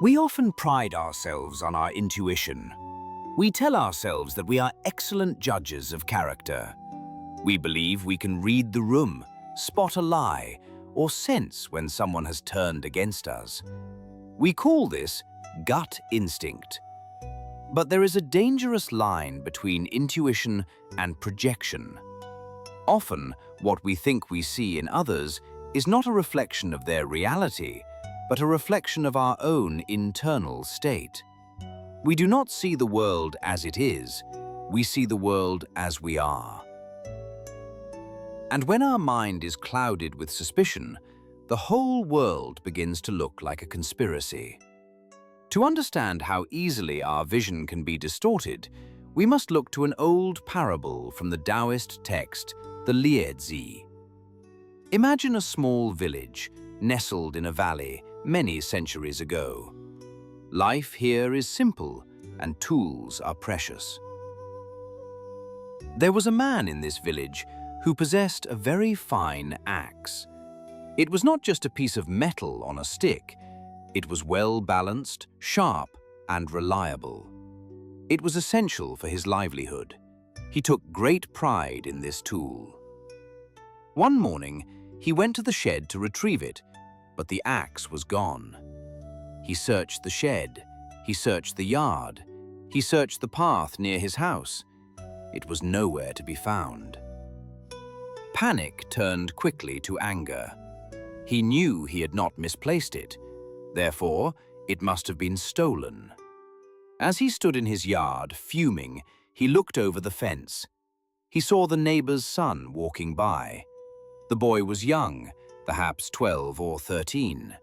We often pride ourselves on our intuition. We tell ourselves that we are excellent judges of character. We believe we can read the room, spot a lie, or sense when someone has turned against us. We call this gut instinct. But there is a dangerous line between intuition and projection. Often, what we think we see in others is not a reflection of their reality, but a reflection of our own internal state. We do not see the world as it is, we see the world as we are. And when our mind is clouded with suspicion, the whole world begins to look like a conspiracy. To understand how easily our vision can be distorted, we must look to an old parable from the Taoist text, the Liezi. Imagine a small village, nestled in a valley many centuries ago. Life here is simple, and tools are precious. There was a man in this village who possessed a very fine axe. It was not just a piece of metal on a stick. It was well-balanced, sharp, and reliable. It was essential for his livelihood. He took great pride in this tool. One morning, he went to the shed to retrieve it, but the axe was gone. He searched the shed, he searched the yard, he searched the path near his house. It was nowhere to be found. Panic turned quickly to anger. He knew he had not misplaced it. Therefore, it must have been stolen. As he stood in his yard, fuming, he looked over the fence. He saw the neighbor's son walking by. The boy was young, perhaps 12 or 13.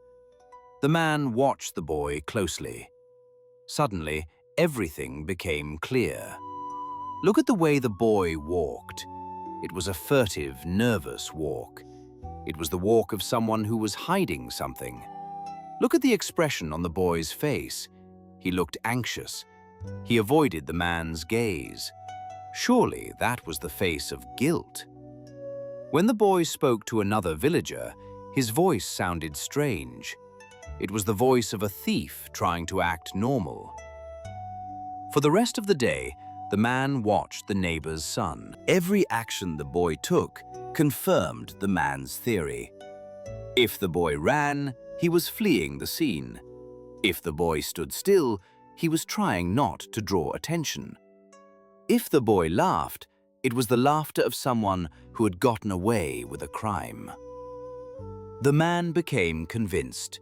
The man watched the boy closely. Suddenly, everything became clear. Look at the way the boy walked. It was a furtive, nervous walk. It was the walk of someone who was hiding something. Look at the expression on the boy's face. He looked anxious. He avoided the man's gaze. Surely that was the face of guilt. When the boy spoke to another villager, his voice sounded strange. It was the voice of a thief trying to act normal. For the rest of the day, the man watched the neighbor's son. Every action the boy took confirmed the man's theory. If the boy ran, he was fleeing the scene. If the boy stood still, he was trying not to draw attention. If the boy laughed, it was the laughter of someone who had gotten away with a crime. The man became convinced.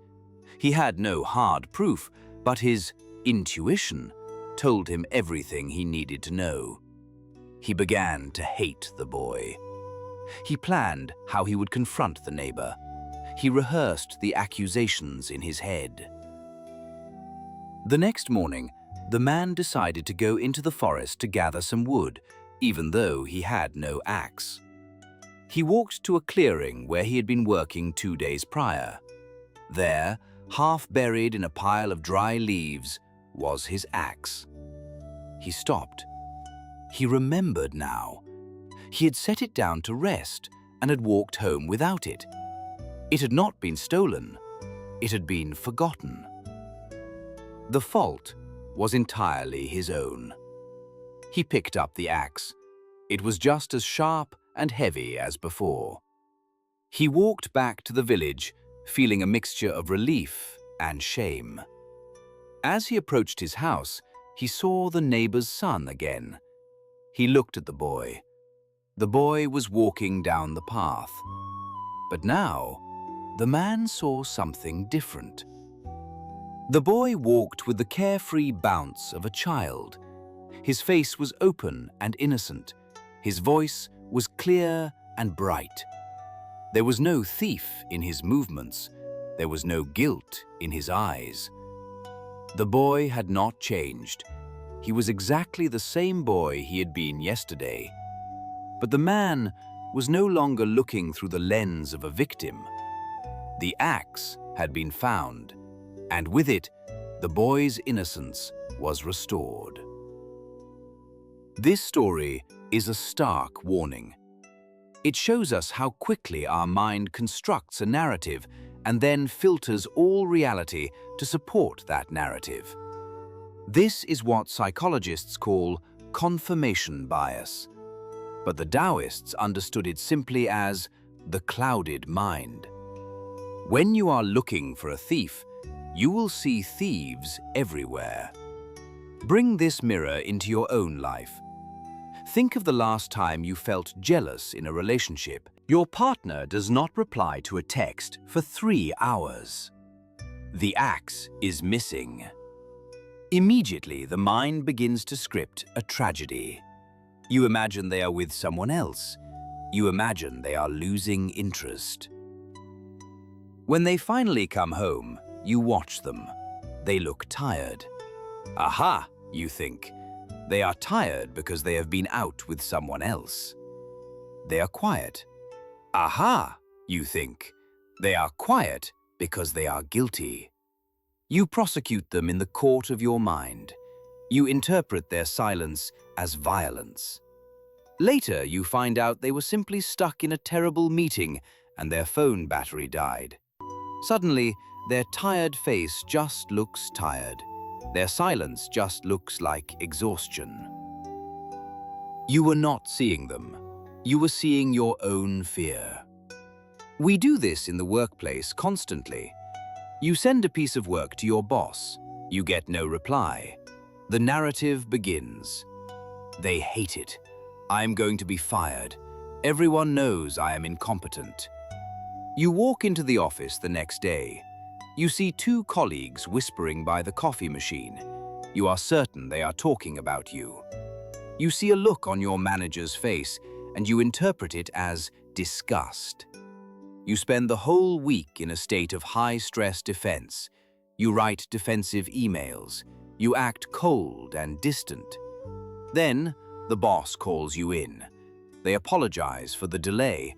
He had no hard proof, but his intuition told him everything he needed to know. He began to hate the boy. He planned how he would confront the neighbor. He rehearsed the accusations in his head. The next morning, the man decided to go into the forest to gather some wood, even though he had no axe. He walked to a clearing where he had been working 2 days prior. There, half buried in a pile of dry leaves, was his axe. He stopped. He remembered now. He had set it down to rest and had walked home without it. It had not been stolen. It had been forgotten. The fault was entirely his own. He picked up the axe. It was just as sharp and heavy as before. He walked back to the village, feeling a mixture of relief and shame. As he approached his house, he saw the neighbor's son again. He looked at the boy. The boy was walking down the path. But now, the man saw something different. The boy walked with the carefree bounce of a child. His face was open and innocent. His voice was clear and bright. There was no thief in his movements. There was no guilt in his eyes. The boy had not changed. He was exactly the same boy he had been yesterday. But the man was no longer looking through the lens of a victim. The axe had been found, and with it, the boy's innocence was restored. This story is a stark warning. It shows us how quickly our mind constructs a narrative and then filters all reality to support that narrative. This is what psychologists call confirmation bias, but the Taoists understood it simply as the clouded mind. When you are looking for a thief, you will see thieves everywhere. Bring this mirror into your own life. Think of the last time you felt jealous in a relationship. Your partner does not reply to a text for 3 hours. The axe is missing. Immediately, the mind begins to script a tragedy. You imagine they are with someone else. You imagine they are losing interest. When they finally come home, you watch them. They look tired. Aha, you think. They are tired because they have been out with someone else. They are quiet. Aha, you think. They are quiet because they are guilty. You prosecute them in the court of your mind. You interpret their silence as violence. Later, you find out they were simply stuck in a terrible meeting and their phone battery died. Suddenly, their tired face just looks tired. Their silence just looks like exhaustion. You were not seeing them. You were seeing your own fear. We do this in the workplace constantly. You send a piece of work to your boss. You get no reply. The narrative begins. They hate it. I'm going to be fired. Everyone knows I am incompetent. You walk into the office the next day. You see 2 colleagues whispering by the coffee machine. You are certain they are talking about you. You see a look on your manager's face and you interpret it as disgust. You spend the whole week in a state of high-stress defense. You write defensive emails. You act cold and distant. Then, the boss calls you in. They apologize for the delay.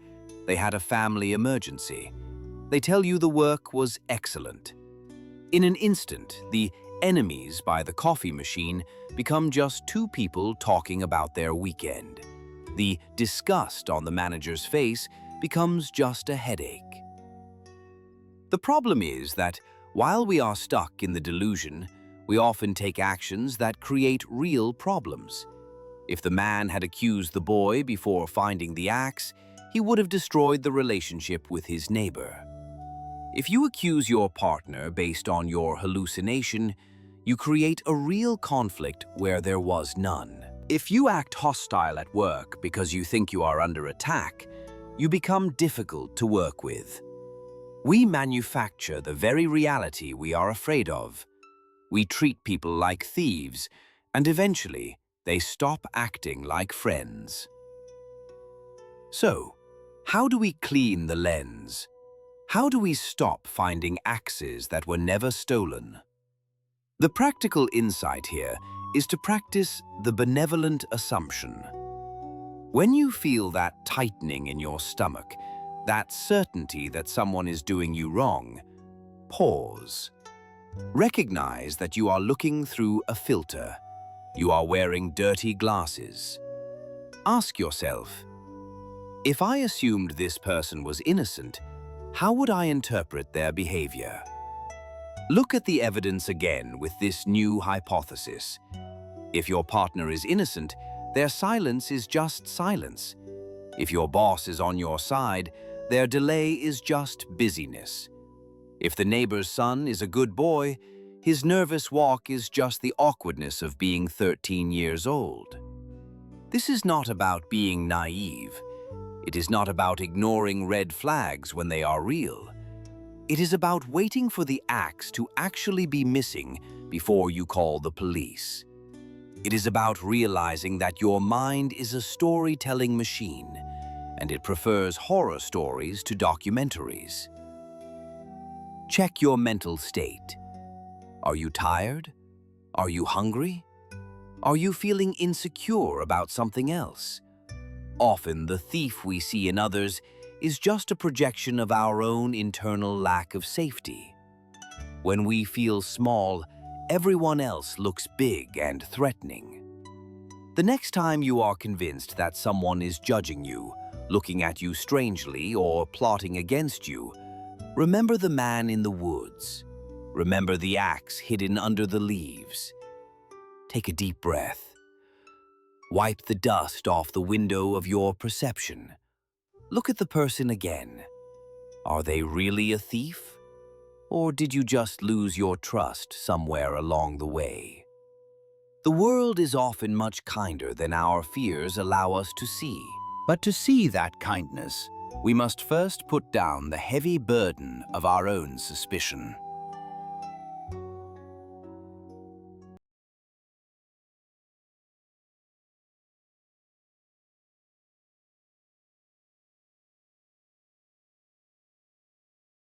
They had a family emergency. They tell you the work was excellent. In an instant, the enemies by the coffee machine become just 2 people talking about their weekend. The disgust on the manager's face becomes just a headache. The problem is that while we are stuck in the delusion, we often take actions that create real problems. If the man had accused the boy before finding the axe, he would have destroyed the relationship with his neighbor. If you accuse your partner based on your hallucination, you create a real conflict where there was none. If you act hostile at work because you think you are under attack, you become difficult to work with. We manufacture the very reality we are afraid of. We treat people like thieves, and eventually, they stop acting like friends. So, how do we clean the lens? How do we stop finding axes that were never stolen? The practical insight here is to practice the benevolent assumption. When you feel that tightening in your stomach, that certainty that someone is doing you wrong, pause. Recognize that you are looking through a filter. You are wearing dirty glasses. Ask yourself, if I assumed this person was innocent, how would I interpret their behavior? Look at the evidence again with this new hypothesis. If your partner is innocent, their silence is just silence. If your boss is on your side, their delay is just busyness. If the neighbor's son is a good boy, his nervous walk is just the awkwardness of being 13 years old. This is not about being naive. It is not about ignoring red flags when they are real. It is about waiting for the axe to actually be missing before you call the police. It is about realizing that your mind is a storytelling machine, and it prefers horror stories to documentaries. Check your mental state. Are you tired? Are you hungry? Are you feeling insecure about something else? Often, the thief we see in others is just a projection of our own internal lack of safety. When we feel small, everyone else looks big and threatening. The next time you are convinced that someone is judging you, looking at you strangely, or plotting against you, Remember the man in the woods. Remember the axe hidden under the leaves. Take a deep breath. Wipe the dust off the window of your perception. Look at the person again. Are they really a thief? Or did you just lose your trust somewhere along the way? The world is often much kinder than our fears allow us to see. But to see that kindness, we must first put down the heavy burden of our own suspicion.